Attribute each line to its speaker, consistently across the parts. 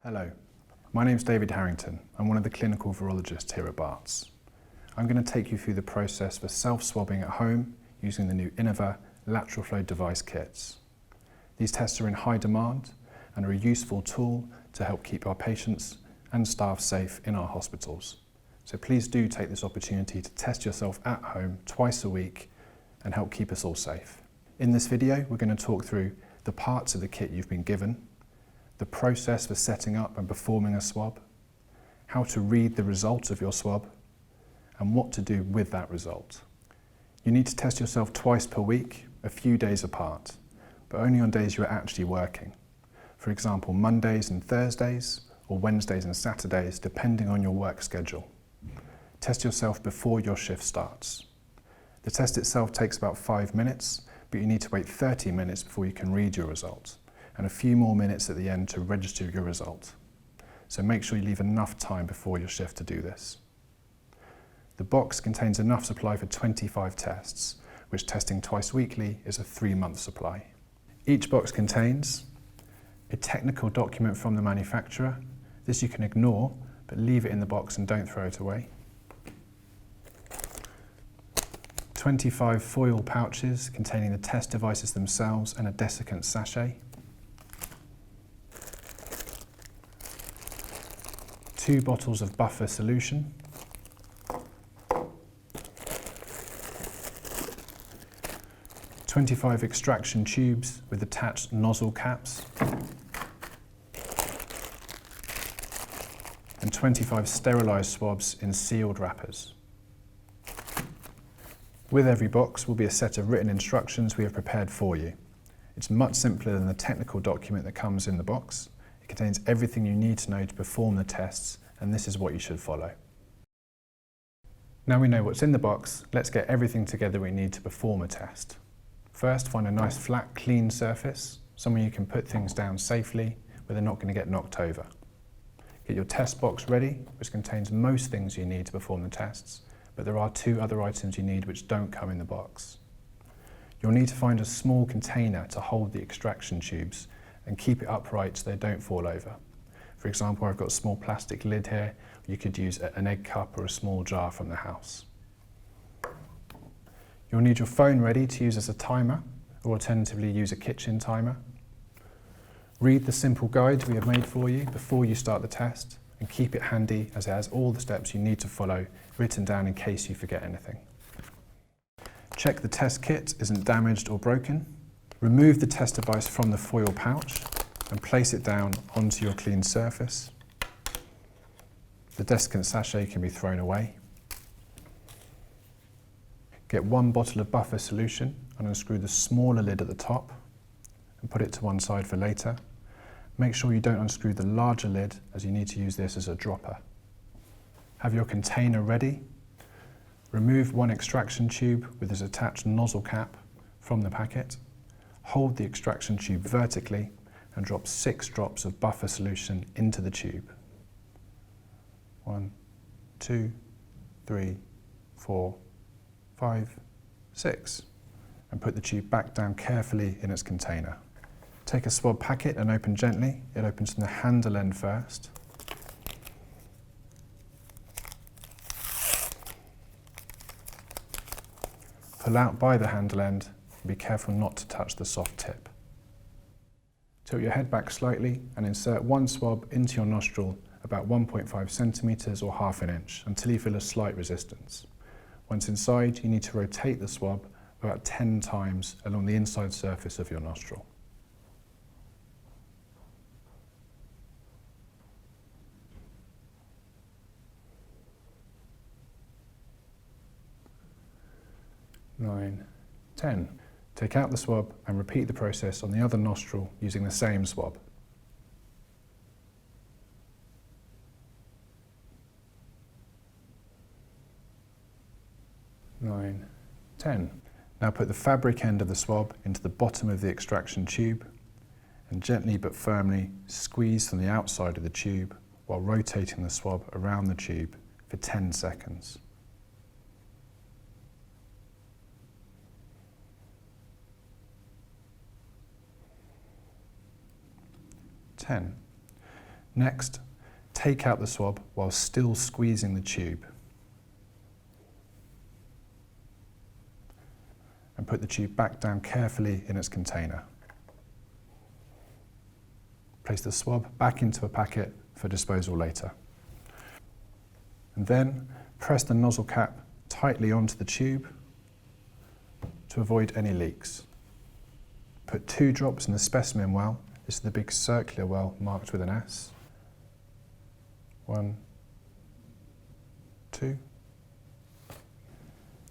Speaker 1: Hello, my name's David Harrington. I'm one of the clinical virologists here at Barts. I'm going to take you through the process for self-swabbing at home using the new Innova lateral flow device kits. These tests are in high demand and are a useful tool to help keep our patients and staff safe in our hospitals. So please do take this opportunity to test yourself at home twice a week and help keep us all safe. In this video, we're going to talk through the parts of the kit you've been given, the process for setting up and performing a swab, how to read the results of your swab, and what to do with that result. You need to test yourself twice per week, a few days apart, but only on days you are actually working. For example, Mondays and Thursdays, or Wednesdays and Saturdays, depending on your work schedule. Test yourself before your shift starts. The test itself takes about 5 minutes, but you need to wait 30 minutes before you can read your result, and a few more minutes at the end to register your result. So make sure you leave enough time before your shift to do this. The box contains enough supply for 25 tests, which testing twice weekly is a 3-month supply. Each box contains a technical document from the manufacturer. This you can ignore, but leave it in the box and don't throw it away. 25 foil pouches containing the test devices themselves and a desiccant sachet. 2 bottles of buffer solution. 25 extraction tubes with attached nozzle caps. And 25 sterilised swabs in sealed wrappers. With every box will be a set of written instructions we have prepared for you. It's much simpler than the technical document that comes in the box. It contains everything you need to know to perform the tests, and this is what you should follow. Now we know what's in the box, let's get everything together we need to perform a test. First, find a nice flat, clean surface, somewhere you can put things down safely where they're not going to get knocked over. Get your test box ready, which contains most things you need to perform the tests, but there are 2 other items you need which don't come in the box. You'll need to find a small container to hold the extraction tubes and keep it upright so they don't fall over. For example, I've got a small plastic lid here. You could use an egg cup or a small jar from the house. You'll need your phone ready to use as a timer, or alternatively use a kitchen timer. Read the simple guide we have made for you before you start the test, and keep it handy as it has all the steps you need to follow written down in case you forget anything. Check the test kit isn't damaged or broken. Remove the test device from the foil pouch and place it down onto your clean surface. The desiccant sachet can be thrown away. Get 1 bottle of buffer solution and unscrew the smaller lid at the top and put it to one side for later. Make sure you don't unscrew the larger lid as you need to use this as a dropper. Have your container ready. Remove 1 extraction tube with its attached nozzle cap from the packet. Hold the extraction tube vertically and drop 6 drops of buffer solution into the tube. 1, 2, 3, 4, 5, 6. And put the tube back down carefully in its container. Take a swab packet and open gently. It opens from the handle end first. Pull out by the handle end and be careful not to touch the soft tip. Tilt your head back slightly and insert 1 swab into your nostril about 1.5 centimetres or ½ an inch until you feel a slight resistance. Once inside, you need to rotate the swab about 10 times along the inside surface of your nostril. Nine, 10. Take out the swab and repeat the process on the other nostril using the same swab. 9, 10. Now put the fabric end of the swab into the bottom of the extraction tube and gently but firmly squeeze from the outside of the tube while rotating the swab around the tube for 10 seconds. 10. Next, take out the swab while still squeezing the tube. And put the tube back down carefully in its container. Place the swab back into a packet for disposal later. And then press the nozzle cap tightly onto the tube to avoid any leaks. Put 2 drops in the specimen well. This is the big circular well marked with an S. 1, 2.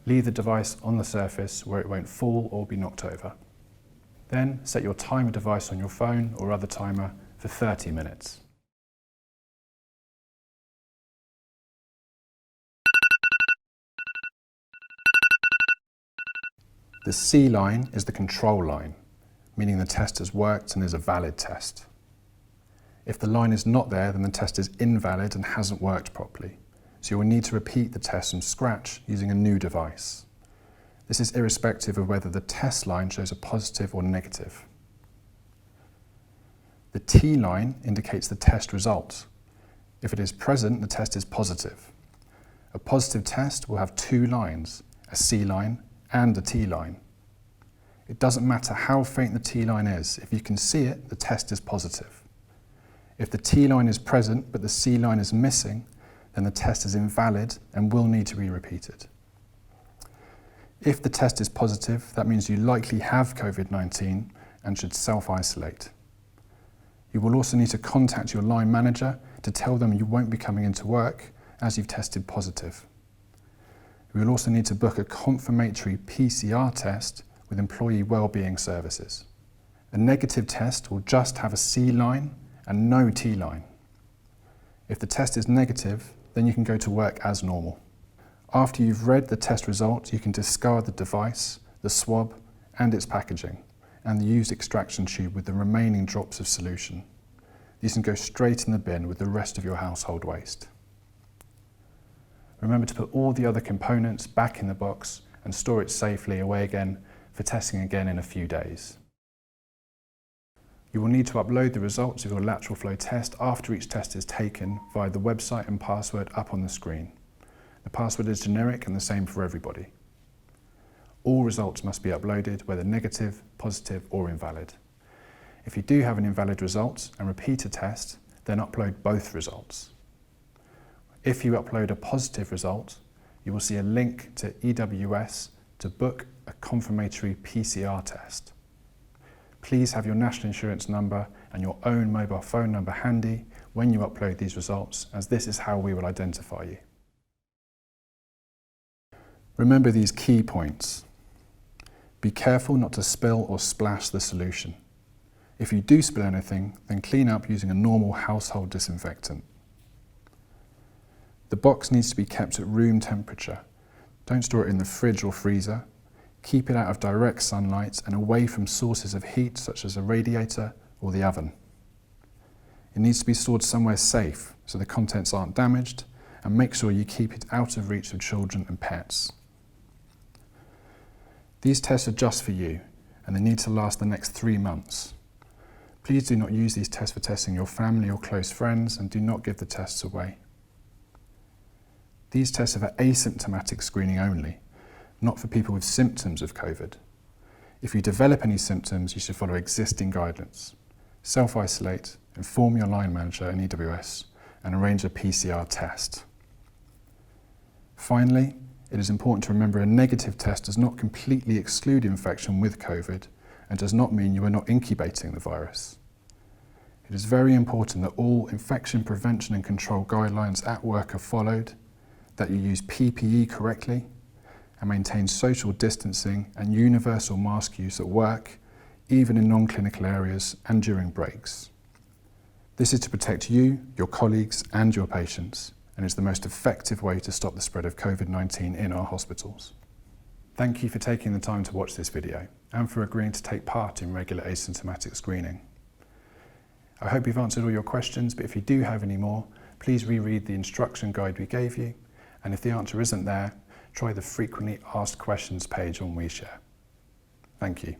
Speaker 1: Leave the device on the surface where it won't fall or be knocked over. Then set your timer device on your phone or other timer for 30 minutes. The C line is the control line, meaning the test has worked and is a valid test. If the line is not there, then the test is invalid and hasn't worked properly. So you will need to repeat the test from scratch using a new device. This is irrespective of whether the test line shows a positive or negative. The T line indicates the test result. If it is present, the test is positive. A positive test will have 2 lines, a C line and a T line. It doesn't matter how faint the T line is. If you can see it, the test is positive. If the T line is present but the C line is missing, then the test is invalid and will need to be repeated. If the test is positive, that means you likely have COVID-19 and should self-isolate. You will also need to contact your line manager to tell them you won't be coming into work as you've tested positive. We will also need to book a confirmatory PCR test with Employee Wellbeing Services. A negative test will just have a C line and no T line. If the test is negative, then you can go to work as normal. After you've read the test result, you can discard the device, the swab and its packaging, and the used extraction tube with the remaining drops of solution. These can go straight in the bin with the rest of your household waste. Remember to put all the other components back in the box and store it safely away again for testing again in a few days. You will need to upload the results of your lateral flow test after each test is taken via the website and password up on the screen. The password is generic and the same for everybody. All results must be uploaded, whether negative, positive or invalid. If you do have an invalid result and repeat a test, then upload both results. If you upload a positive result, you will see a link to EWS to book a confirmatory PCR test. Please have your national insurance number and your own mobile phone number handy when you upload these results, as this is how we will identify you. Remember these key points. Be careful not to spill or splash the solution. If you do spill anything, then clean up using a normal household disinfectant. The box needs to be kept at room temperature. Don't store it in the fridge or freezer. Keep it out of direct sunlight and away from sources of heat such as a radiator or the oven. It needs to be stored somewhere safe so the contents aren't damaged, and make sure you keep it out of reach of children and pets. These tests are just for you and they need to last the next 3 months. Please do not use these tests for testing your family or close friends, and do not give the tests away. These tests are for asymptomatic screening only, not for people with symptoms of COVID. If you develop any symptoms, you should follow existing guidelines. Self-isolate, inform your line manager in EWS, and arrange a PCR test. Finally, it is important to remember a negative test does not completely exclude infection with COVID and does not mean you are not incubating the virus. It is very important that all infection prevention and control guidelines at work are followed, that you use PPE correctly, and maintain social distancing and universal mask use at work, even in non-clinical areas and during breaks. This is to protect you, your colleagues and your patients, and is the most effective way to stop the spread of COVID-19 in our hospitals. Thank you for taking the time to watch this video and for agreeing to take part in regular asymptomatic screening. I hope you've answered all your questions, but if you do have any more, please reread the instruction guide we gave you, and if the answer isn't there, try the frequently asked questions page on WeShare. Thank you.